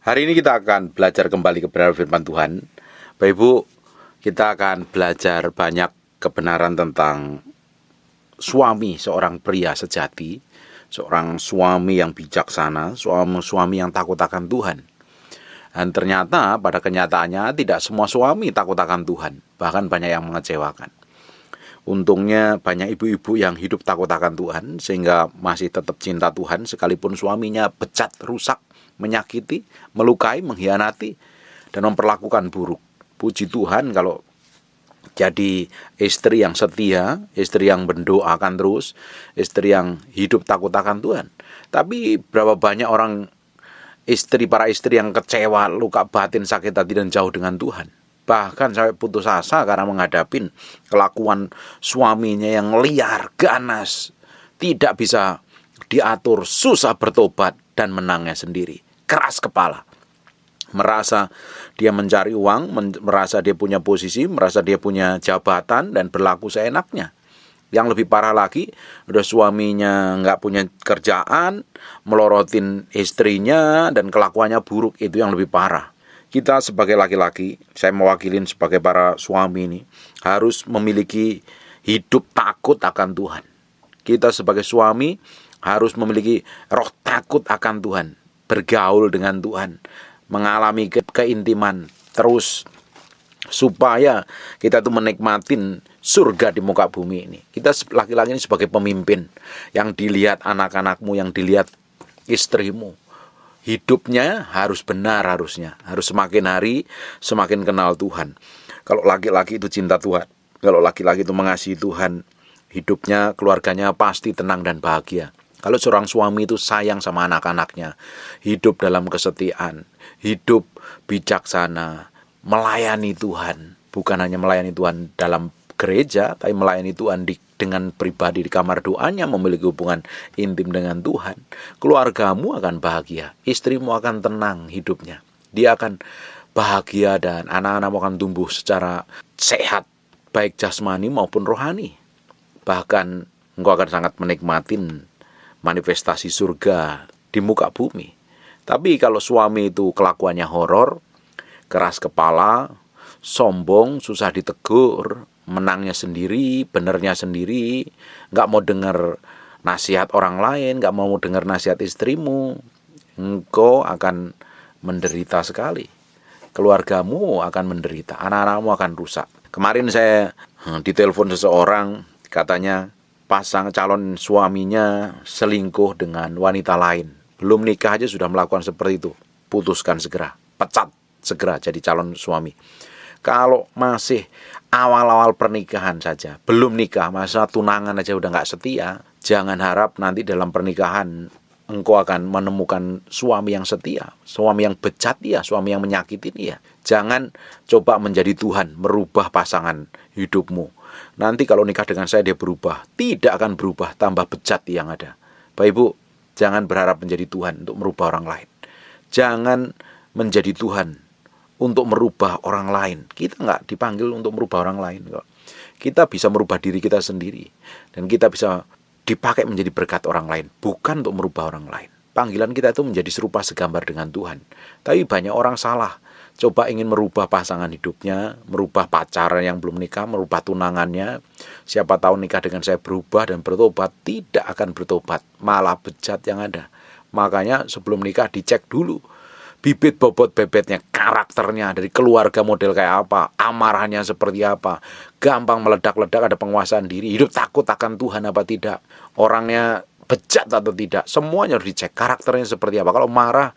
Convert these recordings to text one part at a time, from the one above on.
Hari ini kita akan belajar kembali kebenaran firman Tuhan. Bapak Ibu, kita akan belajar banyak kebenaran tentang suami seorang pria sejati, seorang suami yang bijaksana, suami yang takut akan Tuhan. Dan ternyata pada kenyataannya tidak semua suami takut akan Tuhan, bahkan banyak yang mengecewakan. Untungnya banyak ibu-ibu yang hidup takut akan Tuhan sehingga masih tetap cinta Tuhan sekalipun suaminya bejat, rusak, menyakiti, melukai, mengkhianati, dan memperlakukan buruk. Puji Tuhan kalau jadi istri yang setia, istri yang mendoakan terus, istri yang hidup takut akan Tuhan. Tapi berapa banyak para istri yang kecewa, luka batin, sakit hati, dan jauh dengan Tuhan. Bahkan sampai putus asa karena menghadapi kelakuan suaminya yang liar, ganas, tidak bisa diatur, susah bertobat, dan menangnya sendiri. Keras kepala, merasa dia mencari uang, merasa dia punya posisi, merasa dia punya jabatan, dan berlaku seenaknya. Yang lebih parah lagi, udah suaminya nggak punya kerjaan, melorotin istrinya, dan kelakuannya buruk. Itu yang lebih parah. Kita sebagai laki-laki, saya mewakilin sebagai para suami ini, harus memiliki hidup takut akan Tuhan. Kita sebagai suami harus memiliki roh takut akan Tuhan, bergaul dengan Tuhan, mengalami keintiman terus, supaya kita tuh menikmatin surga di muka bumi ini. Kita laki-laki ini sebagai pemimpin, yang dilihat anak-anakmu, yang dilihat istrimu, hidupnya harus benar, harus semakin hari semakin kenal Tuhan. Kalau laki-laki itu cinta Tuhan, kalau laki-laki itu mengasihi Tuhan, hidupnya, keluarganya pasti tenang dan bahagia. Kalau seorang suami itu sayang sama anak-anaknya, hidup dalam kesetiaan, hidup bijaksana, melayani Tuhan, bukan hanya melayani Tuhan dalam gereja, tapi melayani Tuhan dengan pribadi di kamar doanya, memiliki hubungan intim dengan Tuhan, keluargamu akan bahagia, istrimu akan tenang hidupnya, dia akan bahagia, dan anak-anakmu akan tumbuh secara sehat, baik jasmani maupun rohani. Bahkan engkau akan sangat menikmatin manifestasi surga di muka bumi. Tapi kalau suami itu kelakuannya horor, keras kepala, sombong, susah ditegur, menangnya sendiri, benernya sendiri, gak mau dengar nasihat orang lain, gak mau dengar nasihat istrimu, engkau akan menderita sekali. Keluargamu akan menderita, anak-anakmu akan rusak. Kemarin saya ditelepon seseorang, katanya calon suaminya selingkuh dengan wanita lain. Belum nikah aja sudah melakukan seperti itu. Putuskan segera, pecat segera jadi calon suami. Kalau masih awal-awal pernikahan saja, belum nikah, masa tunangan aja udah gak setia, jangan harap nanti dalam pernikahan engkau akan menemukan suami yang setia, suami yang bejat dia, suami yang menyakitin dia. Jangan coba menjadi Tuhan, merubah pasangan hidupmu. Nanti kalau nikah dengan saya dia berubah, tidak akan berubah, tambah bejat yang ada. Bapak Ibu, jangan berharap menjadi Tuhan untuk merubah orang lain. Jangan menjadi Tuhan untuk merubah orang lain. Kita nggak dipanggil untuk merubah orang lain kok. Kita bisa merubah diri kita sendiri, dan kita bisa dipakai menjadi berkat orang lain, bukan untuk merubah orang lain. Panggilan kita itu menjadi serupa segambar dengan Tuhan. Tapi banyak orang salah, coba ingin merubah pasangan hidupnya, merubah pacaran yang belum nikah, merubah tunangannya. Siapa tahu nikah dengan saya berubah dan bertobat, tidak akan bertobat, malah bejat yang ada. Makanya sebelum nikah dicek dulu bibit bobot bebetnya, karakternya, dari keluarga model kayak apa, amarahnya seperti apa, gampang meledak-ledak, ada penguasaan diri, hidup takut akan Tuhan apa tidak, orangnya bejat atau tidak, semuanya harus dicek, karakternya seperti apa. Kalau marah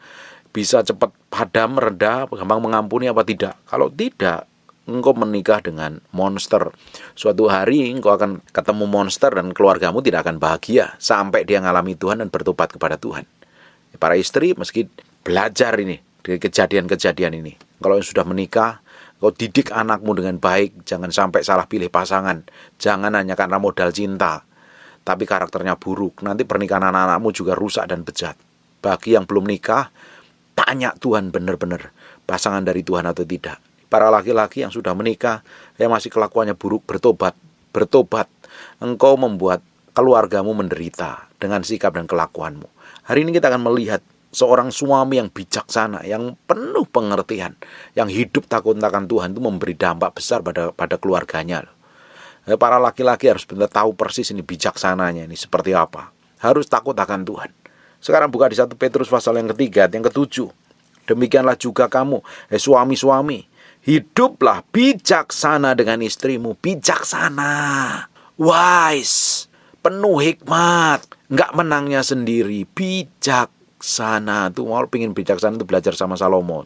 bisa cepat padam, reda, gampang mengampuni apa tidak. Kalau tidak, engkau menikah dengan monster. Suatu hari engkau akan ketemu monster dan keluargamu tidak akan bahagia sampai dia mengalami Tuhan dan bertobat kepada Tuhan. Para istri meski belajar ini dari kejadian-kejadian ini. Kalau sudah menikah, kau didik anakmu dengan baik, jangan sampai salah pilih pasangan. Jangan hanya karena modal cinta, tapi karakternya buruk. Nanti pernikahan anak-anakmu juga rusak dan bejat. Bagi yang belum nikah, tanya Tuhan benar-benar pasangan dari Tuhan atau tidak. Para laki-laki yang sudah menikah, yang masih kelakuannya buruk, bertobat. Engkau membuat keluargamu menderita dengan sikap dan kelakuanmu. Hari ini kita akan melihat Seorang suami yang bijaksana, yang penuh pengertian, yang hidup takut akan Tuhan itu memberi dampak besar pada keluarganya. Para laki-laki harus benar tahu persis ini bijaksananya ini seperti apa. Harus takut akan Tuhan. Sekarang buka di 1 Petrus pasal yang ketiga, yang ketujuh. Demikianlah juga kamu, suami-suami, hiduplah bijaksana dengan istrimu. Bijaksana, wise, penuh hikmat, nggak menangnya sendiri, bijaksana. Tuh mau pengen bijaksana itu belajar sama Salomo.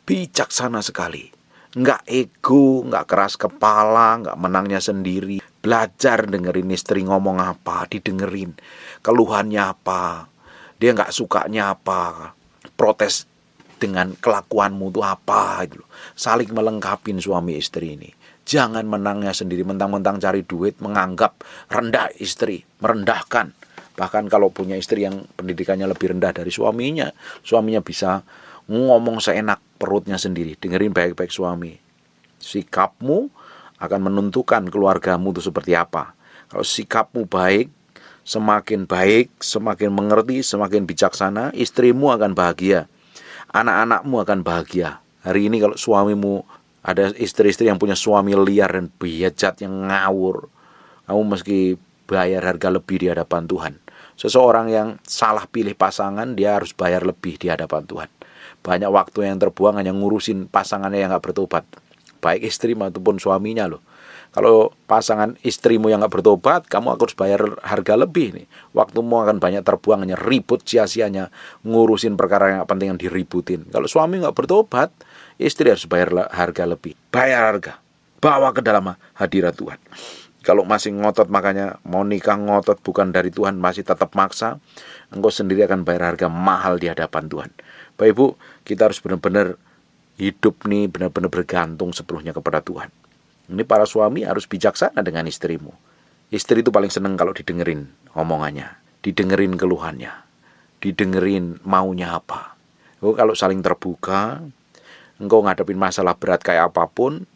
Bijaksana sekali, nggak ego, nggak keras kepala, nggak menangnya sendiri. Belajar dengerin istri ngomong apa, didengerin. Keluhannya apa, dia nggak sukanya apa, protes dengan kelakuanmu itu apa gitu. Saling melengkapin suami istri ini. Jangan menangnya sendiri, mentang-mentang cari duit, menganggap rendah istri, merendahkan. Bahkan kalau punya istri yang pendidikannya lebih rendah dari suaminya, suaminya bisa ngomong seenak perutnya sendiri. Dengerin baik-baik suami. Sikapmu akan menentukan keluargamu itu seperti apa. Kalau sikapmu baik, semakin mengerti, semakin bijaksana, istrimu akan bahagia. Anak-anakmu akan bahagia. Hari ini kalau suamimu, ada istri-istri yang punya suami liar dan bejat yang ngawur, kamu meski bayar harga lebih di hadapan Tuhan. Seseorang yang salah pilih pasangan, dia harus bayar lebih di hadapan Tuhan. Banyak waktu yang terbuang hanya ngurusin pasangannya yang gak bertobat, baik istri maupun suaminya loh. Kalau pasangan istrimu yang gak bertobat, kamu harus bayar harga lebih nih. Waktumu akan banyak terbuang, hanya ribut sia-sianya, ngurusin perkara yang gak penting yang diributin. Kalau suami gak bertobat, istri harus bayar harga lebih. Bayar harga, bawa ke dalam hadirat Tuhan. Kalau masih ngotot, makanya mau nikah ngotot bukan dari Tuhan, masih tetap maksa, engkau sendiri akan bayar harga mahal di hadapan Tuhan. Bapak Ibu, kita harus benar-benar hidup nih, benar-benar bergantung sepenuhnya kepada Tuhan. Ini para suami harus bijaksana dengan istrimu. Istri itu paling seneng kalau didengerin omongannya, didengerin keluhannya, didengerin maunya apa. Kalau saling terbuka, engkau ngadepin masalah berat kayak apapun,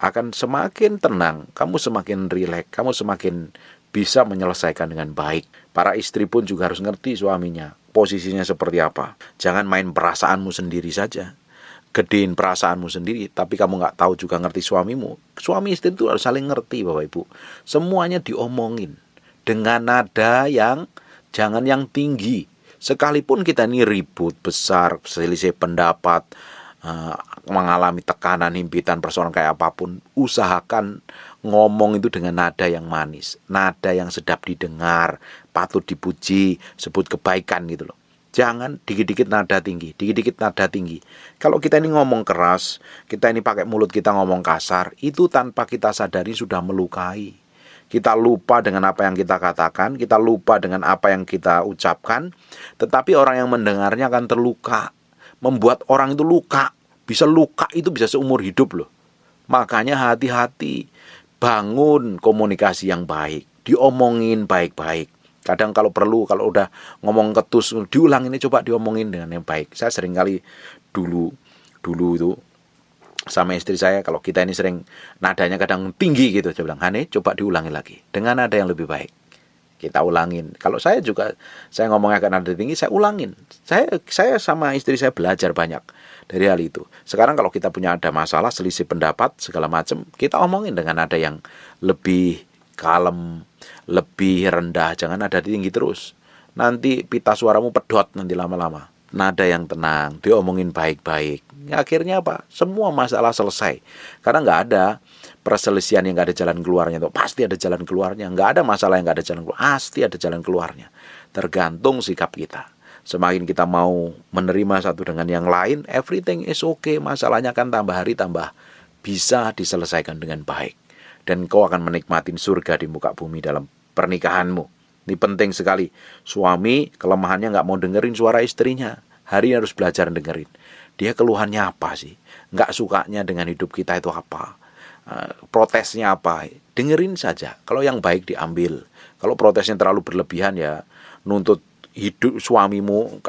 akan semakin tenang, kamu semakin rileks, kamu semakin bisa menyelesaikan dengan baik. Para istri pun juga harus ngerti suaminya, posisinya seperti apa. Jangan main perasaanmu sendiri saja. Gedein perasaanmu sendiri, tapi kamu gak tahu juga ngerti suamimu. Suami istri itu harus saling ngerti, Bapak Ibu. Semuanya diomongin dengan nada yang jangan yang tinggi. Sekalipun kita ini ribut besar, selisih pendapat, mengalami tekanan, himpitan, persoalan kayak apapun, usahakan ngomong itu dengan nada yang manis, nada yang sedap didengar, patut dipuji, sebut kebaikan gitu loh. Jangan dikit-dikit nada tinggi, dikit-dikit nada tinggi. Kalau kita ini ngomong keras, kita ini pakai mulut kita ngomong kasar, itu tanpa kita sadari sudah melukai. Kita lupa dengan apa yang kita katakan, kita lupa dengan apa yang kita ucapkan, tetapi orang yang mendengarnya akan terluka. Membuat orang itu luka, bisa luka itu bisa seumur hidup loh. Makanya hati-hati, bangun komunikasi yang baik, diomongin baik-baik. Kadang kalau perlu, kalau udah ngomong ketus, diulang ini, coba diomongin dengan yang baik. Saya sering kali dulu itu sama istri saya, kalau kita ini sering nadanya kadang tinggi gitu, saya bilang, Hane, coba diulangi lagi dengan nada yang lebih baik. Kita ulangin. Kalau saya juga, saya ngomongnya agak nada tinggi, saya ulangin. Saya sama istri saya belajar banyak dari hal itu. Sekarang kalau kita punya ada masalah, selisih pendapat, segala macam, kita omongin dengan nada yang lebih kalem, lebih rendah, jangan nada tinggi terus. Nanti pita suaramu pedot nanti lama-lama. Nada yang tenang, diomongin baik-baik. Akhirnya apa? Semua masalah selesai. Karena nggak ada perselisihan yang nggak ada jalan keluarnya. Pasti ada jalan keluarnya. Nggak ada masalah yang nggak ada jalan keluar. Pasti ada jalan keluarnya. Tergantung sikap kita. Semakin kita mau menerima satu dengan yang lain, everything is okay. Masalahnya kan tambah hari tambah bisa diselesaikan dengan baik. Dan kau akan menikmati surga di muka bumi dalam pernikahanmu. Ini penting sekali. Suami kelemahannya nggak mau dengerin suara istrinya. Hari ini harus belajar dengerin. Dia keluhannya apa sih? Nggak sukanya dengan hidup kita itu apa? Protesnya apa? Dengerin saja. Kalau yang baik diambil. Kalau protesnya terlalu berlebihan ya nuntut hidup suamimu,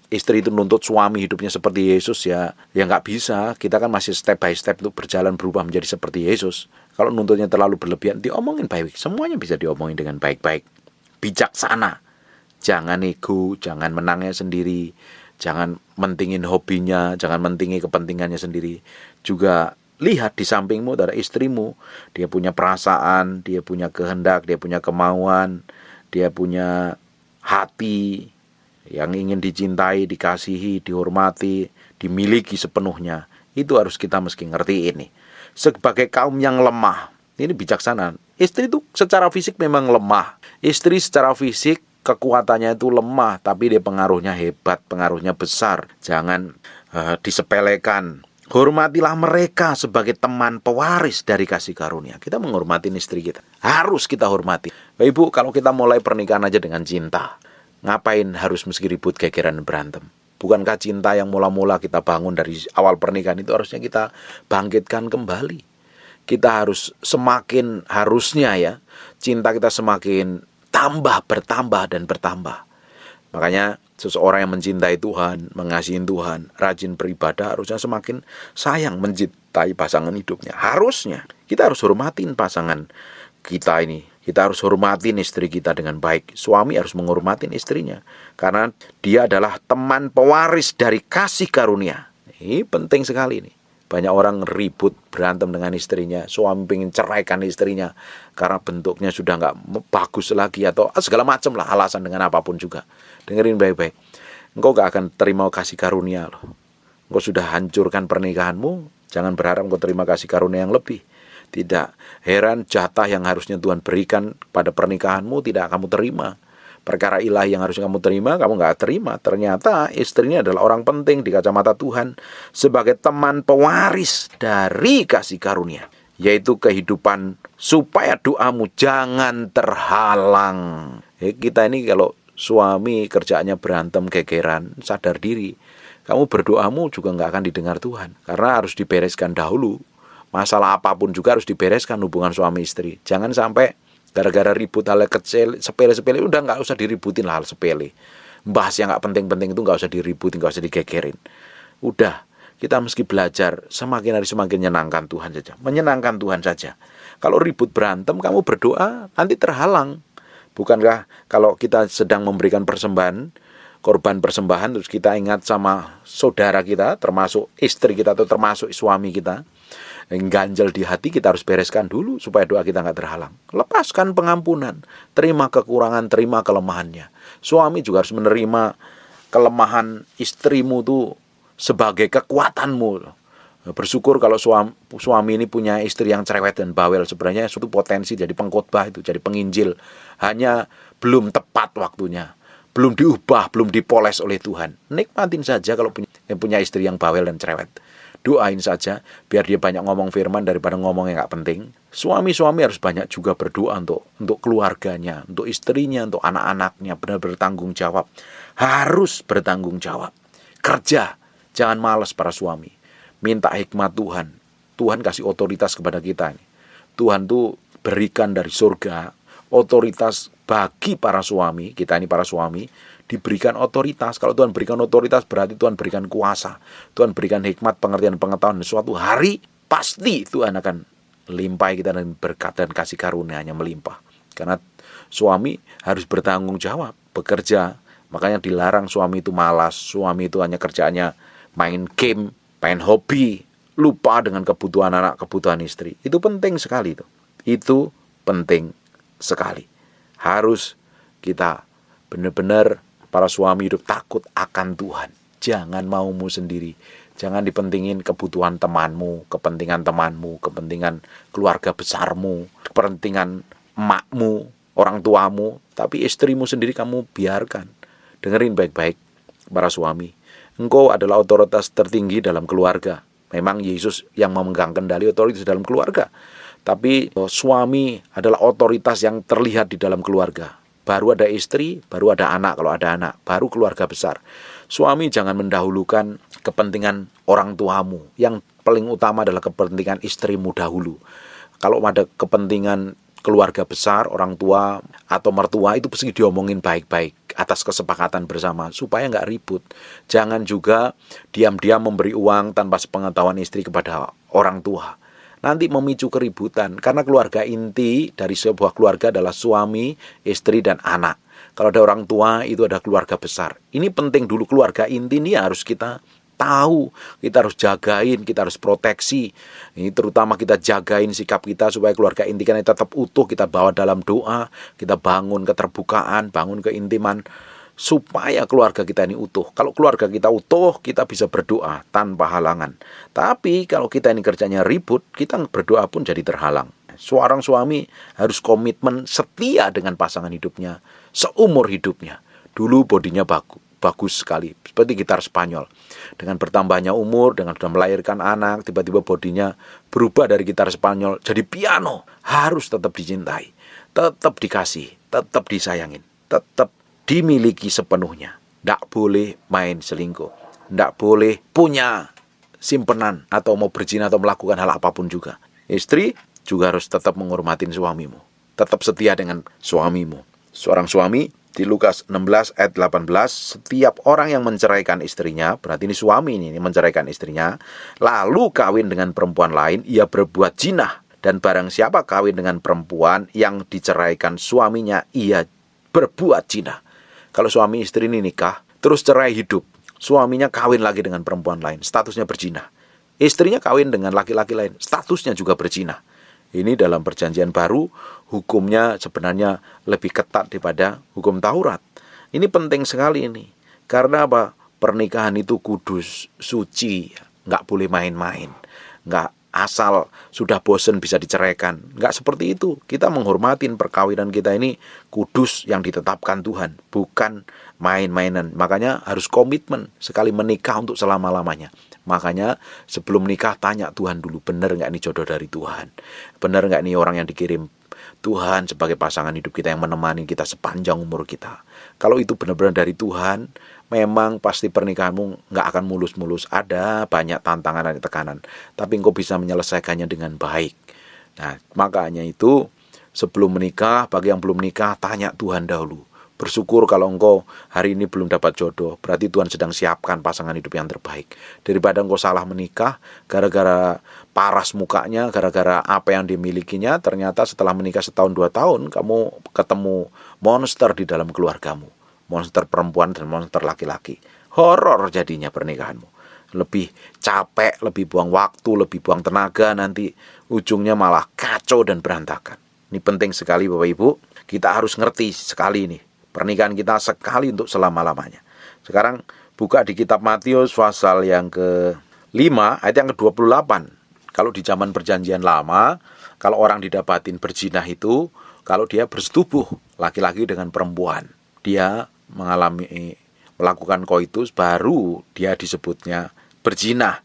istri itu nuntut suami hidupnya seperti Yesus ya nggak bisa. Kita kan masih step by step untuk berjalan berubah menjadi seperti Yesus. Kalau nuntutnya terlalu berlebihan, diomongin baik. Semuanya bisa diomongin dengan baik-baik, bijaksana. Jangan ego, jangan menangnya sendiri, jangan mentingin hobinya, jangan mentingin kepentingannya sendiri. Juga lihat di sampingmu ada istrimu, dia punya perasaan, dia punya kehendak, dia punya kemauan, dia punya hati yang ingin dicintai, dikasihi, dihormati, dimiliki sepenuhnya. Itu harus kita mesti ngerti ini. Sebagai kaum yang lemah, ini bijaksana. Istri itu secara fisik memang lemah. Istri secara fisik kekuatannya itu lemah, tapi dia pengaruhnya hebat, pengaruhnya besar. Jangan disepelekan. Hormatilah mereka sebagai teman pewaris dari kasih karunia. Kita menghormati istri kita. Harus kita hormati. Bapak Ibu, kalau kita mulai pernikahan aja dengan cinta, ngapain harus mesti ribut, gegeran, berantem? Bukankah cinta yang mula-mula kita bangun dari awal pernikahan itu harusnya kita bangkitkan kembali? Kita harus semakin, harusnya ya, cinta kita semakin bertambah dan bertambah. Makanya seseorang yang mencintai Tuhan, mengasihi Tuhan, rajin beribadah, harusnya semakin sayang mencintai pasangan hidupnya. Harusnya kita harus hormatin pasangan kita ini. Kita harus hormatin istri kita dengan baik. Suami harus menghormatin istrinya, karena dia adalah teman pewaris dari kasih karunia. Ini penting sekali nih. Banyak orang ribut, berantem dengan istrinya. Suami pengen ceraikan istrinya karena bentuknya sudah nggak bagus lagi, atau segala macam lah alasan dengan apapun juga. Dengerin baik-baik. Engkau gak akan terima kasih karunia loh. Engkau sudah hancurkan pernikahanmu. Jangan berharap engkau terima kasih karunia yang lebih. Tidak. Heran jatah yang harusnya Tuhan berikan pada pernikahanmu tidak kamu terima. Perkara ilahi yang harusnya kamu terima, kamu gak terima. Ternyata istrinya adalah orang penting di kacamata Tuhan sebagai teman pewaris dari kasih karunia, yaitu kehidupan supaya doamu jangan terhalang. Kita ini kalau suami kerjaannya berantem, gegeran, sadar diri. Kamu berdoamu juga gak akan didengar Tuhan, karena harus dibereskan dahulu. Masalah apapun juga harus dibereskan hubungan suami istri. Jangan sampai gara-gara ribut hal kecil, sepele-sepele, udah gak usah diributin lah hal sepele. Bahas yang gak penting-penting itu gak usah diributin, gak usah digegerin. Udah, kita mesti belajar semakin hari semakin menyenangkan Tuhan saja. Menyenangkan Tuhan saja. Kalau ribut berantem, kamu berdoa, nanti terhalang. Bukankah kalau kita sedang memberikan persembahan, korban persembahan, terus kita ingat sama saudara kita, termasuk istri kita atau termasuk suami kita, yang ganjel di hati, kita harus bereskan dulu supaya doa kita gak terhalang. Lepaskan pengampunan, terima kekurangan, terima kelemahannya. Suami juga harus menerima kelemahan istrimu tuh sebagai kekuatanmu. Bersyukur kalau suami ini punya istri yang cerewet dan bawel. Sebenarnya suatu potensi jadi pengkhotbah itu, jadi penginjil. Hanya belum tepat waktunya, belum diubah, belum dipoles oleh Tuhan. Nikmatin saja kalau punya istri yang bawel dan cerewet. Doain saja biar dia banyak ngomong firman daripada ngomong yang gak penting. Suami-suami harus banyak juga berdoa untuk keluarganya, untuk istrinya, untuk anak-anaknya. Benar bertanggung jawab. Harus bertanggung jawab. Kerja, jangan malas para suami. Minta hikmat Tuhan. Tuhan kasih otoritas kepada kita ini. Tuhan tuh berikan dari surga otoritas bagi para suami. Kita ini para suami diberikan otoritas. Kalau Tuhan berikan otoritas, berarti Tuhan berikan kuasa. Tuhan berikan hikmat, pengertian, pengetahuan. Suatu hari pasti Tuhan akan limpahi kita dengan berkat dan kasih karunia-Nya melimpah. Karena suami harus bertanggung jawab, bekerja. Makanya dilarang suami itu malas. Suami itu hanya kerjaannya main game, main hobi, lupa dengan kebutuhan anak, kebutuhan istri. Itu penting sekali itu. Itu penting sekali. Harus kita benar-benar para suami hidup takut akan Tuhan. Jangan maumu sendiri. Jangan dipentingin kebutuhan temanmu, kepentingan temanmu, kepentingan keluarga besarmu, kepentingan emakmu, orang tuamu. Tapi istrimu sendiri kamu biarkan. Dengerin baik-baik para suami. Engkau adalah otoritas tertinggi dalam keluarga. Memang Yesus yang memegang kendali otoritas dalam keluarga. Tapi suami adalah otoritas yang terlihat di dalam keluarga. Baru ada istri, baru ada anak kalau ada anak, baru keluarga besar. Suami jangan mendahulukan kepentingan orang tuamu. Yang paling utama adalah kepentingan istrimu dahulu. Kalau ada kepentingan keluarga besar, orang tua atau mertua, itu pasti diomongin baik-baik atas kesepakatan bersama supaya nggak ribut. Jangan juga diam-diam memberi uang tanpa sepengetahuan istri kepada orang tua. Nanti memicu keributan, karena keluarga inti dari sebuah keluarga adalah suami, istri, dan anak. Kalau ada orang tua, itu ada keluarga besar. Ini penting dulu, keluarga inti ini harus kita tahu, kita harus jagain, kita harus proteksi. Ini terutama kita jagain sikap kita supaya keluarga inti kita tetap utuh, kita bawa dalam doa, kita bangun keterbukaan, bangun keintiman, supaya keluarga kita ini utuh. Kalau keluarga kita utuh, kita bisa berdoa tanpa halangan. Tapi kalau kita ini kerjanya ribut, kita berdoa pun jadi terhalang. Seorang suami harus komitmen setia dengan pasangan hidupnya seumur hidupnya. Dulu bodinya bagus sekali, seperti gitar Spanyol. Dengan bertambahnya umur, dengan sudah melahirkan anak, tiba-tiba bodinya berubah dari gitar Spanyol jadi piano. Harus tetap dicintai, tetap dikasih, tetap disayangin, tetap dimiliki sepenuhnya. Tidak boleh main selingkuh, tidak boleh punya simpenan atau mau berzina atau melakukan hal apapun juga. Istri juga harus tetap menghormatin suamimu, tetap setia dengan suamimu. Seorang suami di Lukas 16 ayat 18, setiap orang yang menceraikan istrinya, berarti ini suami ini menceraikan istrinya, lalu kawin dengan perempuan lain, ia berbuat zina. Dan barang siapa kawin dengan perempuan yang diceraikan suaminya, ia berbuat zina. Kalau suami istri ini nikah, terus cerai hidup, suaminya kawin lagi dengan perempuan lain, statusnya berzina. Istrinya kawin dengan laki-laki lain, statusnya juga berzina. Ini dalam perjanjian baru, hukumnya sebenarnya lebih ketat daripada hukum Taurat. Ini penting sekali ini. Karena apa? Pernikahan itu kudus, suci, nggak boleh main-main. Nggak asal sudah bosen bisa diceraikan. Nggak seperti itu. Kita menghormatin perkawinan kita ini kudus yang ditetapkan Tuhan, bukan main-mainan. Makanya harus komitmen sekali menikah untuk selama-lamanya. Makanya sebelum nikah tanya Tuhan dulu, benar nggak ini jodoh dari Tuhan? Benar nggak ini orang yang dikirim Tuhan sebagai pasangan hidup kita yang menemani kita sepanjang umur kita? Kalau itu benar-benar dari Tuhan, memang pasti pernikahanmu nggak akan mulus-mulus. Ada banyak tantangan dan tekanan, tapi engkau bisa menyelesaikannya dengan baik. Nah, makanya itu sebelum menikah, bagi yang belum menikah, tanya Tuhan dahulu. Bersyukur kalau engkau hari ini belum dapat jodoh, berarti Tuhan sedang siapkan pasangan hidup yang terbaik. Daripada engkau salah menikah, gara-gara paras mukanya, gara-gara apa yang dimilikinya, ternyata setelah menikah setahun 2 tahun, kamu ketemu monster di dalam keluargamu. Monster perempuan dan monster laki-laki. Horor jadinya pernikahanmu. Lebih capek, lebih buang waktu, lebih buang tenaga, nanti ujungnya malah kacau dan berantakan. Ini penting sekali Bapak Ibu, kita harus ngerti sekali ini. Pernikahan kita sekali untuk selama-lamanya. Sekarang buka di kitab Matius pasal yang ke-5 ayat yang ke-28. Kalau di zaman perjanjian lama, kalau orang didapatin berzina itu, kalau dia bersetubuh laki-laki dengan perempuan, dia melakukan koitus, baru dia disebutnya berzina.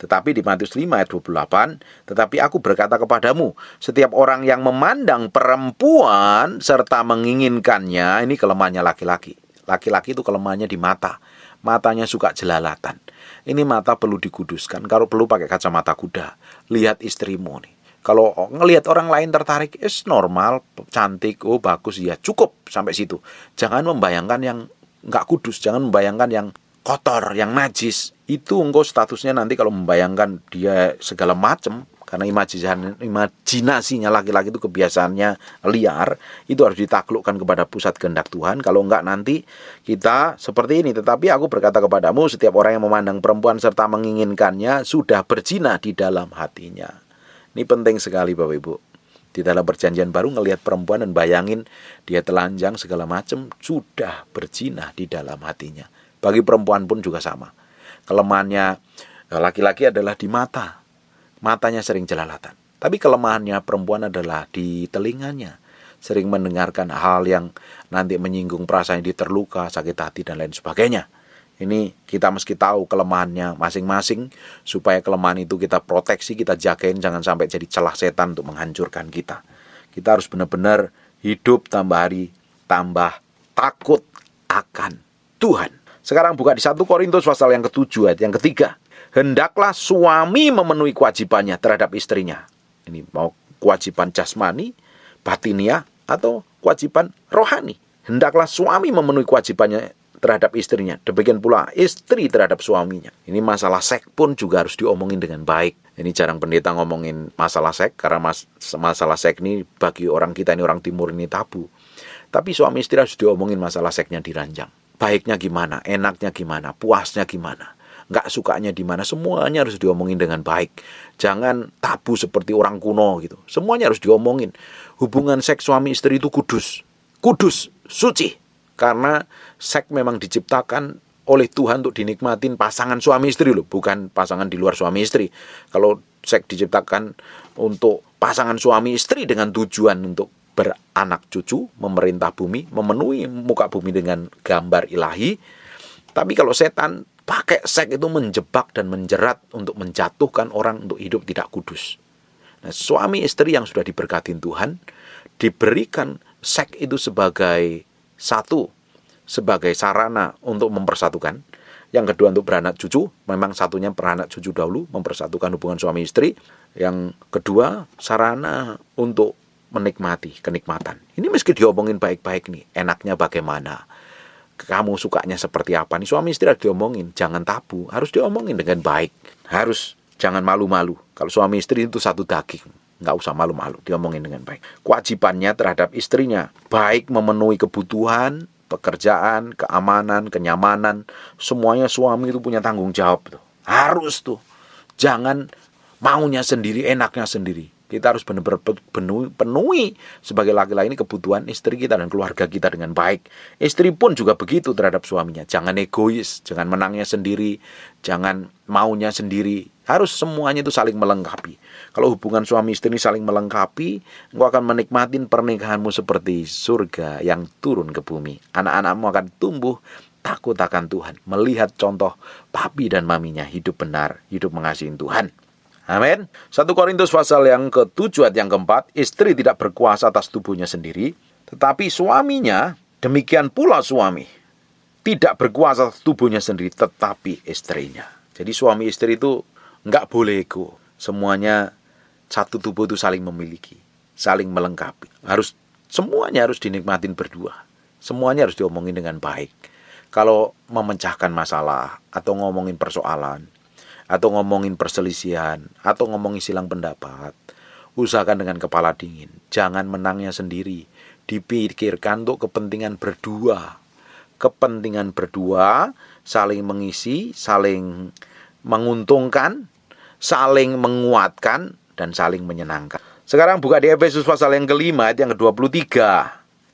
Tetapi di Matius 5 ayat 28, tetapi aku berkata kepadamu, setiap orang yang memandang perempuan serta menginginkannya, ini kelemahannya laki-laki. Laki-laki itu kelemahannya di mata. Matanya suka jelalatan. Ini mata perlu dikuduskan. Kalau perlu pakai kacamata kuda. Lihat istrimu nih. Kalau ngelihat orang lain tertarik, normal, cantik, oh bagus, ya cukup sampai situ. Jangan membayangkan yang nggak kudus, jangan membayangkan yang kotor, yang najis. Itu engkau statusnya nanti kalau membayangkan dia segala macam, karena imajinasinya laki-laki itu kebiasaannya liar, itu harus ditaklukkan kepada pusat kehendak Tuhan. Kalau enggak nanti kita seperti ini. Tetapi aku berkata kepadamu, setiap orang yang memandang perempuan serta menginginkannya sudah berzina di dalam hatinya. Ini penting sekali Bapak Ibu. Di dalam perjanjian baru ngelihat perempuan dan bayangin dia telanjang segala macam, sudah berzina di dalam hatinya. Bagi perempuan pun juga sama. Kelemahannya laki-laki adalah di mata. Matanya sering jelalatan. Tapi kelemahannya perempuan adalah di telinganya. Sering mendengarkan hal yang nanti menyinggung perasaan, dia terluka, sakit hati, dan lain sebagainya. Ini kita mesti tahu kelemahannya masing-masing, supaya kelemahan itu kita proteksi, kita jagain, jangan sampai jadi celah setan untuk menghancurkan kita. Kita harus benar-benar hidup tambah hari, tambah takut akan Tuhan. Sekarang buka di 1 Korintus pasal yang ke-7 ayat yang ke-3. Hendaklah suami memenuhi kewajibannya terhadap istrinya. Ini mau kewajiban jasmani, batiniah, atau kewajiban rohani. Hendaklah suami memenuhi kewajibannya terhadap istrinya. Demikian pula istri terhadap suaminya. Ini masalah seks pun juga harus diomongin dengan baik. Ini jarang pendeta ngomongin masalah seks, karena masalah seks ini bagi orang kita ini, orang timur ini tabu. Tapi suami istri harus diomongin masalah seksnya di ranjang. Baiknya gimana, enaknya gimana, puasnya gimana, nggak sukanya di mana, semuanya harus diomongin dengan baik. Jangan tabu seperti orang kuno gitu. Semuanya harus diomongin. Hubungan seks suami istri itu kudus. Kudus, suci. Karena seks memang diciptakan oleh Tuhan untuk dinikmatin pasangan suami istri loh, bukan pasangan di luar suami istri. Kalau seks diciptakan untuk pasangan suami istri dengan tujuan untuk beranak cucu, memerintah bumi, memenuhi muka bumi dengan gambar ilahi. Tapi kalau setan pakai seks itu menjebak dan menjerat untuk menjatuhkan orang untuk hidup tidak kudus. Nah, suami istri yang sudah diberkatin Tuhan diberikan seks itu sebagai sebagai sarana untuk mempersatukan. Yang kedua untuk beranak cucu, memang satunya beranak cucu dahulu, mempersatukan hubungan suami istri. Yang kedua sarana untuk menikmati kenikmatan. Ini meski diomongin baik-baik nih, enaknya bagaimana, kamu sukanya seperti apa nih, suami istri harus diomongin, jangan tabu, harus diomongin dengan baik, harus jangan malu-malu. Kalau suami istri itu satu daging, nggak usah malu-malu, diomongin dengan baik. Kewajibannya terhadap istrinya, baik memenuhi kebutuhan, pekerjaan, keamanan, kenyamanan, semuanya suami itu punya tanggung jawab tuh. Harus tuh, jangan maunya sendiri, enaknya sendiri. Kita harus benar-benar penuhi sebagai laki-laki ini kebutuhan istri kita dan keluarga kita dengan baik. Istri pun juga begitu terhadap suaminya. Jangan egois, jangan menangnya sendiri, jangan maunya sendiri. Harus semuanya itu saling melengkapi. Kalau hubungan suami istri ini saling melengkapi, engkau akan menikmatin pernikahanmu seperti surga yang turun ke bumi. Anak-anakmu akan tumbuh takut akan Tuhan, melihat contoh papi dan maminya hidup benar, hidup mengasihi Tuhan. Amin. 1 Korintus pasal yang ke-7 ayat yang ke-4, istri tidak berkuasa atas tubuhnya sendiri, tetapi suaminya, demikian pula suami tidak berkuasa atas tubuhnya sendiri, tetapi istrinya. Jadi suami istri itu enggak boleh ego. Semuanya satu tubuh itu saling memiliki, saling melengkapi. Semuanya harus dinikmatin berdua. Semuanya harus diomongin dengan baik. Kalau memecahkan masalah atau ngomongin persoalan, atau ngomongin perselisihan, atau ngomongin silang pendapat, usahakan dengan kepala dingin. Jangan menangnya sendiri. Dipikirkan untuk kepentingan berdua. Kepentingan berdua, saling mengisi, saling menguntungkan, saling menguatkan, dan saling menyenangkan. Sekarang buka di Efesus pasal yang ke-5 ayat yang ke-23.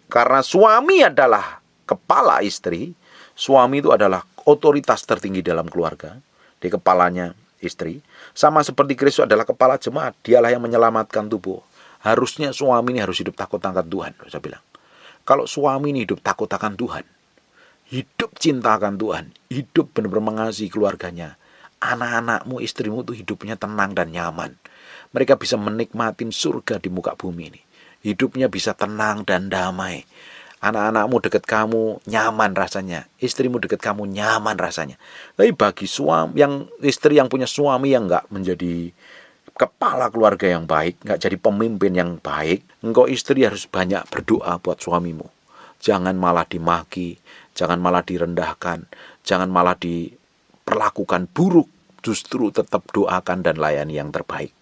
Karena suami adalah kepala istri, suami itu adalah otoritas tertinggi dalam keluarga. Di kepalanya istri, sama seperti Kristus adalah kepala jemaat, dialah yang menyelamatkan tubuh. Harusnya suami ini harus hidup takut akan Tuhan. Saya bilang, kalau suami ini hidup takut akan Tuhan, hidup cinta akan Tuhan, hidup benar-benar mengasihi keluarganya, anak-anakmu, istrimu itu hidupnya tenang dan nyaman. Mereka bisa menikmatin surga di muka bumi ini. Hidupnya bisa tenang dan damai. Anak-anakmu dekat kamu nyaman rasanya, istrimu dekat kamu nyaman rasanya. Tapi bagi istri yang punya suami yang enggak menjadi kepala keluarga yang baik, enggak jadi pemimpin yang baik, engkau istri harus banyak berdoa buat suamimu. Jangan malah dimaki, jangan malah direndahkan, jangan malah diperlakukan buruk. Justru tetap doakan dan layani yang terbaik.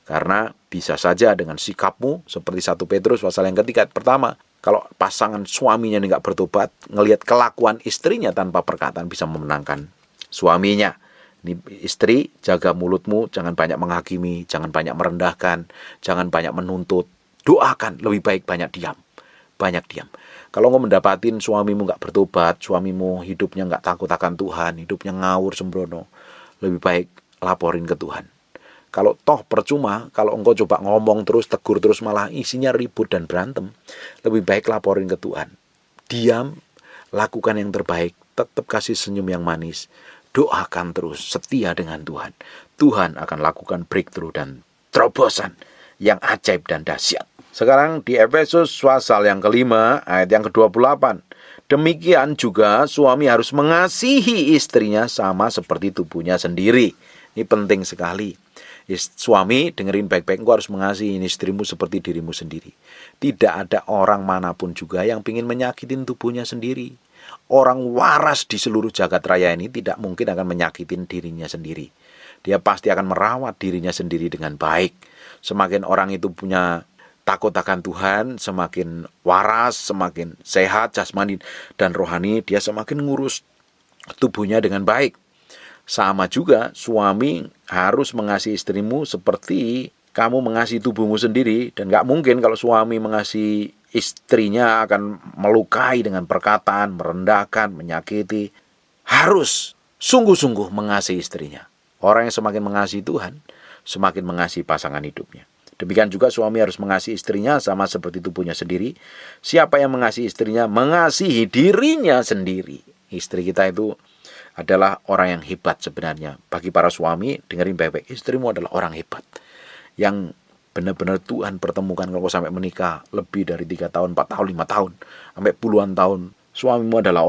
Karena bisa saja dengan sikapmu seperti 1 Petrus pasal yang ke-3 pertama, kalau pasangan suaminya ini nggak bertobat, ngelihat kelakuan istrinya tanpa perkataan bisa memenangkan suaminya. Ini istri, jaga mulutmu, jangan banyak menghakimi, jangan banyak merendahkan, jangan banyak menuntut. Doakan, lebih baik banyak diam. Banyak diam. Kalau engkau mendapatin suamimu nggak bertobat, suamimu hidupnya nggak takut akan Tuhan, hidupnya ngawur sembrono, lebih baik laporin ke Tuhan. Kalau toh percuma, kalau engkau coba ngomong terus, tegur terus, malah isinya ribut dan berantem, lebih baik laporin ke Tuhan. Diam, lakukan yang terbaik, tetap kasih senyum yang manis, doakan terus, setia dengan Tuhan. Tuhan akan lakukan breakthrough dan terobosan yang ajaib dan dahsyat. Sekarang di Efesus pasal yang ke-5 ayat yang ke-28. Demikian juga suami harus mengasihi istrinya sama seperti tubuhnya sendiri. Ini penting sekali. Suami, dengerin baik-baik, engkau harus mengasihi istrimu seperti dirimu sendiri. Tidak ada orang manapun juga yang ingin menyakitin tubuhnya sendiri. Orang waras di seluruh jagat raya ini tidak mungkin akan menyakitin dirinya sendiri. Dia pasti akan merawat dirinya sendiri dengan baik. Semakin orang itu punya takut akan Tuhan, semakin waras, semakin sehat jasmani dan rohani, dia semakin ngurus tubuhnya dengan baik. Sama juga suami harus mengasihi istrimu seperti kamu mengasihi tubuhmu sendiri. Dan gak mungkin kalau suami mengasihi istrinya akan melukai dengan perkataan, merendahkan, menyakiti. Harus sungguh-sungguh mengasihi istrinya. Orang yang semakin mengasihi Tuhan, semakin mengasihi pasangan hidupnya. Demikian juga suami harus mengasihi istrinya sama seperti tubuhnya sendiri. Siapa yang mengasihi istrinya, mengasihi dirinya sendiri. Istri kita itu adalah orang yang hebat sebenarnya. Bagi para suami, dengerin baik-baik, istrimu adalah orang hebat. Yang benar-benar Tuhan pertemukan kalau sampai menikah lebih dari 3 tahun, 4 tahun, 5 tahun, sampai puluhan tahun. Suamimu adalah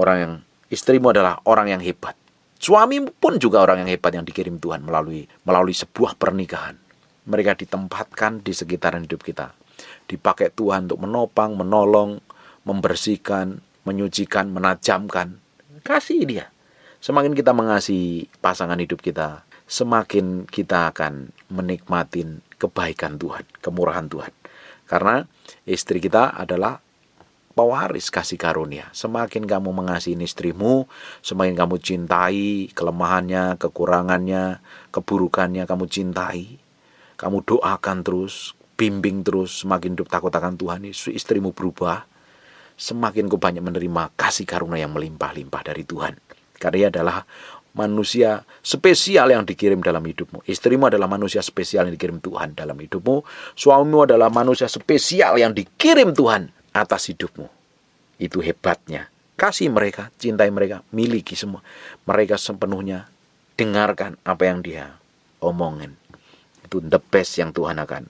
istrimu adalah orang yang hebat. Suami pun juga orang yang hebat yang dikirim Tuhan melalui sebuah pernikahan. Mereka ditempatkan di sekitaran hidup kita. Dipakai Tuhan untuk menopang, menolong, membersihkan, menyucikan, menajamkan. Kasih dia. Semakin kita mengasihi pasangan hidup kita, semakin kita akan menikmati kebaikan Tuhan, kemurahan Tuhan. Karena istri kita adalah pewaris kasih karunia. Semakin kamu mengasihi istrimu, semakin kamu cintai kelemahannya, kekurangannya, keburukannya, kamu cintai. Kamu doakan terus, bimbing terus, semakin hidup takut akan Tuhan, istrimu berubah. Semakin kau banyak menerima kasih karunia yang melimpah-limpah dari Tuhan. Karena dia adalah manusia spesial yang dikirim dalam hidupmu. Istrimu adalah manusia spesial yang dikirim Tuhan dalam hidupmu. Suamimu adalah manusia spesial yang dikirim Tuhan atas hidupmu. Itu hebatnya. Kasih mereka, cintai mereka, miliki semua. Mereka sepenuhnya dengarkan apa yang dia omongin. Itu the best yang Tuhan akan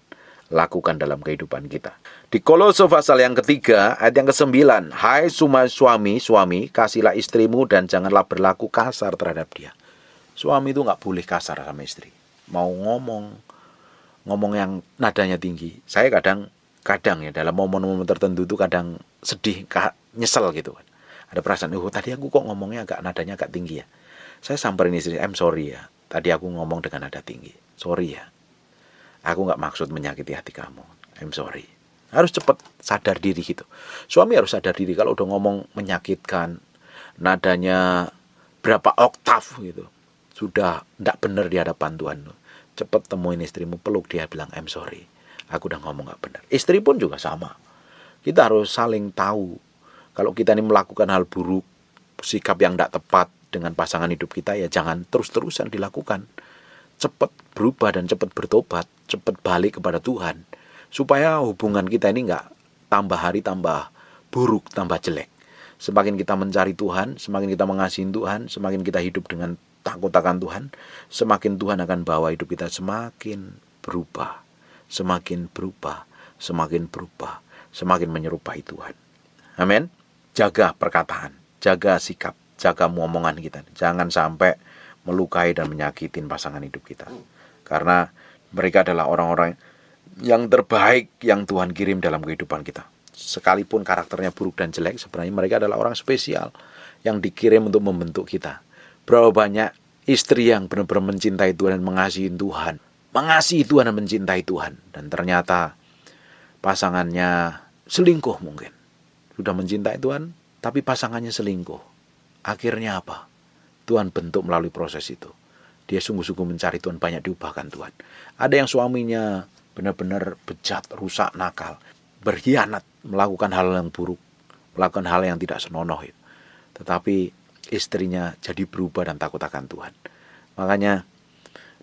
lakukan dalam kehidupan kita. Di Kolose pasal yang ketiga, ayat yang ke-9. Hai suami, kasihlah istrimu dan janganlah berlaku kasar terhadap dia. Suami itu gak boleh kasar sama istri. Mau ngomong yang nadanya tinggi. Saya kadang ya dalam momen-momen tertentu itu kadang sedih, nyesel gitu kan. Ada perasaan, tadi aku kok ngomongnya nadanya agak tinggi ya. Saya samperin istri, I'm sorry ya. Tadi aku ngomong dengan nada tinggi. Sorry ya. Aku gak maksud menyakiti hati kamu. I'm sorry. Harus cepat sadar diri gitu. Suami harus sadar diri kalau udah ngomong menyakitkan, nadanya berapa oktav gitu, sudah gak benar di hadapan Tuhan. Cepat temuin istrimu, peluk dia, bilang I'm sorry. Aku udah ngomong gak benar. Istri pun juga sama. Kita harus saling tahu. Kalau kita ini melakukan hal buruk, sikap yang gak tepat dengan pasangan hidup kita, ya jangan terus-terusan dilakukan. Cepat berubah dan cepat bertobat, cepat balik kepada Tuhan, supaya hubungan kita ini nggak tambah hari tambah buruk, tambah jelek. Semakin kita mencari Tuhan, semakin kita mengasihi Tuhan, semakin kita hidup dengan takut akan Tuhan, semakin Tuhan akan bawa hidup kita semakin berubah, semakin berubah, semakin berubah, semakin menyerupai Tuhan. Amin. Jaga perkataan, jaga sikap, jaga omongan kita. Jangan sampai melukai dan menyakitin pasangan hidup kita. Karena mereka adalah orang-orang yang terbaik yang Tuhan kirim dalam kehidupan kita. Sekalipun karakternya buruk dan jelek, sebenarnya mereka adalah orang spesial yang dikirim untuk membentuk kita. Berapa banyak istri yang benar-benar mencintai Tuhan dan mengasihi Tuhan. Mengasihi Tuhan dan mencintai Tuhan. Dan ternyata pasangannya selingkuh mungkin. Sudah mencintai Tuhan, tapi pasangannya selingkuh. Akhirnya apa? Tuhan bentuk melalui proses itu. Dia sungguh-sungguh mencari Tuhan, banyak diubahkan Tuhan. Ada yang suaminya benar-benar bejat, rusak, nakal, berkhianat, melakukan hal yang buruk, melakukan hal yang tidak senonoh. Tetapi istrinya jadi berubah dan takut akan Tuhan. Makanya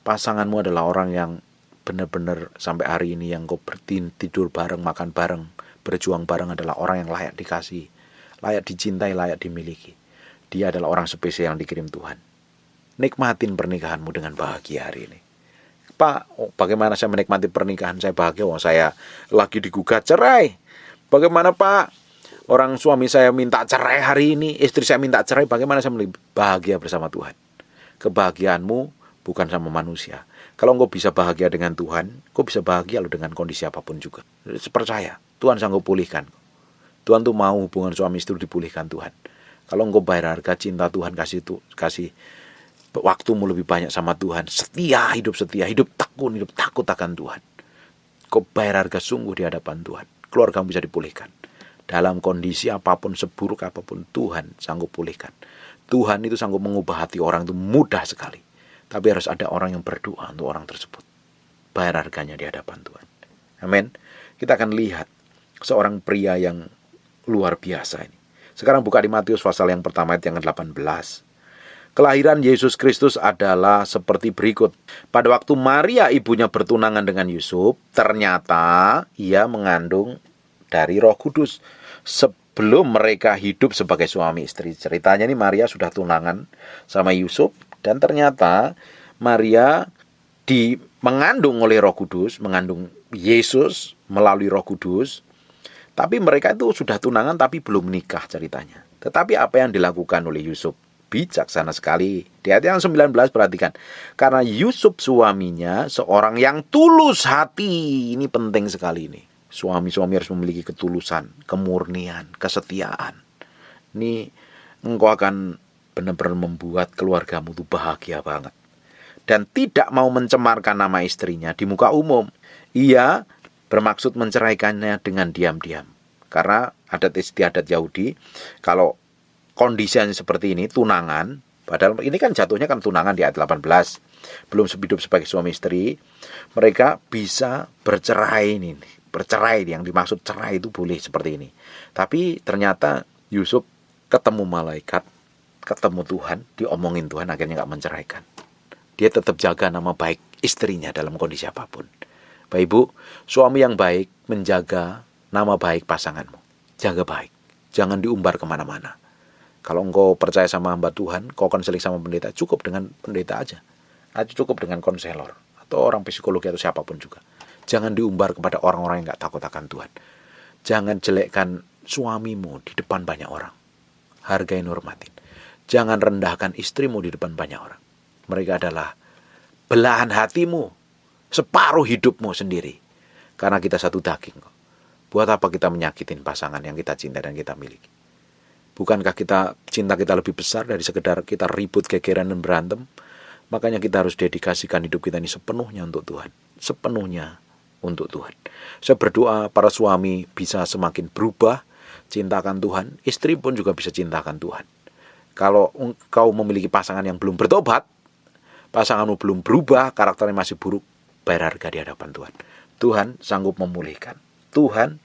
pasanganmu adalah orang yang benar-benar sampai hari ini yang kau tidur bareng, makan bareng, berjuang bareng adalah orang yang layak dikasih, layak dicintai, layak dimiliki. Dia adalah orang spesial yang dikirim Tuhan. Nikmatin pernikahanmu dengan bahagia hari ini. Pak, bagaimana saya menikmati pernikahan saya bahagia? Saya lagi digugat cerai. Bagaimana Pak? Orang suami saya minta cerai hari ini, istri saya minta cerai. Bagaimana saya bahagia bersama Tuhan? Kebahagiaanmu bukan sama manusia. Kalau engkau bisa bahagia dengan Tuhan, engkau bisa bahagia loh dengan kondisi apapun juga. Percaya, Tuhan sanggup pulihkan. Tuhan tuh mau hubungan suami istri dipulihkan Tuhan. Kalau engkau bayar harga cinta Tuhan, kasih waktumu lebih banyak sama Tuhan, hidup takut akan Tuhan. Kau bayar harga sungguh di hadapan Tuhan. Keluargamu bisa dipulihkan. Dalam kondisi apapun, seburuk apapun, Tuhan sanggup pulihkan. Tuhan itu sanggup mengubah hati orang itu mudah sekali. Tapi harus ada orang yang berdoa untuk orang tersebut. Bayar harganya di hadapan Tuhan. Amin. Kita akan lihat seorang pria yang luar biasa ini. Sekarang buka di Matius pasal yang pertama ayat yang ke-18. Kelahiran Yesus Kristus adalah seperti berikut. Pada waktu Maria ibunya bertunangan dengan Yusuf, ternyata ia mengandung dari Roh Kudus sebelum mereka hidup sebagai suami istri. Ceritanya ini Maria sudah tunangan sama Yusuf dan ternyata Maria mengandung oleh Roh Kudus, mengandung Yesus melalui Roh Kudus. Tapi mereka itu sudah tunangan tapi belum menikah ceritanya. Tetapi apa yang dilakukan oleh Yusuf? Bijaksana sekali. Di ayat yang 19 perhatikan. Karena Yusuf suaminya seorang yang tulus hati. Ini penting sekali ini. Suami-suami harus memiliki ketulusan, kemurnian, kesetiaan. Ini engkau akan benar-benar membuat keluargamu itu bahagia banget. Dan tidak mau mencemarkan nama istrinya di muka umum. Ia bermaksud menceraikannya dengan diam-diam. Karena adat istiadat Yahudi, kalau kondisinya seperti ini, tunangan, padahal ini kan jatuhnya kan tunangan di ayat 18, belum hidup sebagai suami istri, mereka bisa bercerai ini. Bercerai, yang dimaksud cerai itu boleh seperti ini. Tapi ternyata Yusuf ketemu malaikat, ketemu Tuhan, diomongin Tuhan, akhirnya gak menceraikan. Dia tetap jaga nama baik istrinya dalam kondisi apapun. Bapak Ibu, suami yang baik menjaga nama baik pasanganmu. Jaga baik, jangan diumbar kemana-mana. Kalau engkau percaya sama hamba Tuhan, kau konseling sama pendeta, cukup dengan pendeta aja. Atau cukup dengan konselor, atau orang psikologi atau siapapun juga. Jangan diumbar kepada orang-orang yang gak takut akan Tuhan. Jangan jelekkan suamimu di depan banyak orang. Hargain, hormatin. Jangan rendahkan istrimu di depan banyak orang. Mereka adalah belahan hatimu, separuh hidupmu sendiri. Karena kita satu daging kok. Buat apa kita menyakitin pasangan yang kita cinta dan kita miliki? Bukankah cinta kita lebih besar dari sekedar kita ribut, gegeran, dan berantem? Makanya kita harus dedikasikan hidup kita ini sepenuhnya untuk Tuhan. Sepenuhnya untuk Tuhan. Saya berdoa para suami bisa semakin berubah, cintakan Tuhan. Istri pun juga bisa cintakan Tuhan. Kalau engkau memiliki pasangan yang belum bertobat, pasanganmu belum berubah, karakternya masih buruk, bayar harga di hadapan Tuhan. Tuhan sanggup memulihkan. Tuhan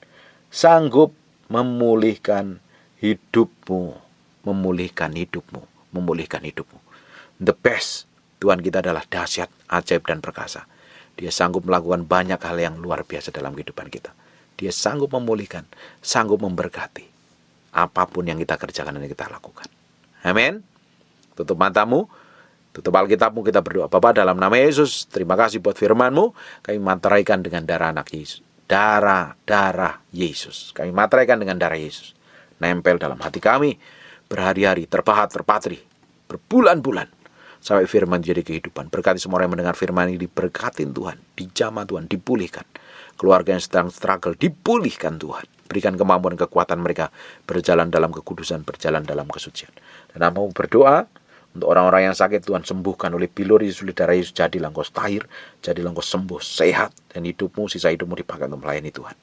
sanggup memulihkan hidupmu. Memulihkan hidupmu. Memulihkan hidupmu. The best. Tuhan kita adalah dahsyat, ajaib, dan perkasa. Dia sanggup melakukan banyak hal yang luar biasa dalam kehidupan kita. Dia sanggup memulihkan, sanggup memberkati. Apapun yang kita kerjakan dan kita lakukan. Amin. Tutup matamu. Tutup Alkitabmu, kita berdoa. Bapa, dalam nama Yesus, terima kasih buat firman-Mu. Kami materaikan dengan darah anak Yesus. Darah Yesus. Kami materaikan dengan darah Yesus. Nempel dalam hati kami. Berhari-hari, terpahat, terpatri. Berbulan-bulan. Sampai firman jadi kehidupan. Berkati semua orang yang mendengar firman ini. Diberkatin Tuhan. Dijamah Tuhan. Dipulihkan. Keluarga yang sedang struggle. Dipulihkan Tuhan. Berikan kemampuan dan kekuatan mereka. Berjalan dalam kekudusan. Berjalan dalam kesucian. Dan mau berdoa. Untuk orang-orang yang sakit, Tuhan sembuhkan oleh bilur Yesus, oleh darah Yesus. Jadilah engkau tahir, jadilah engkau sembuh, sehat. Dan hidupmu, sisa hidupmu dipakai untuk melayani Tuhan.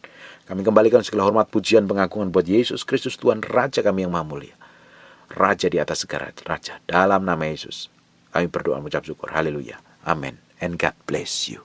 Kami kembalikan segala hormat, pujian, pengagungan buat Yesus Kristus, Tuhan Raja kami yang maha mulia. Raja di atas segala raja. Dalam nama Yesus, kami berdoa mengucap syukur. Haleluya. Amin. And God bless you.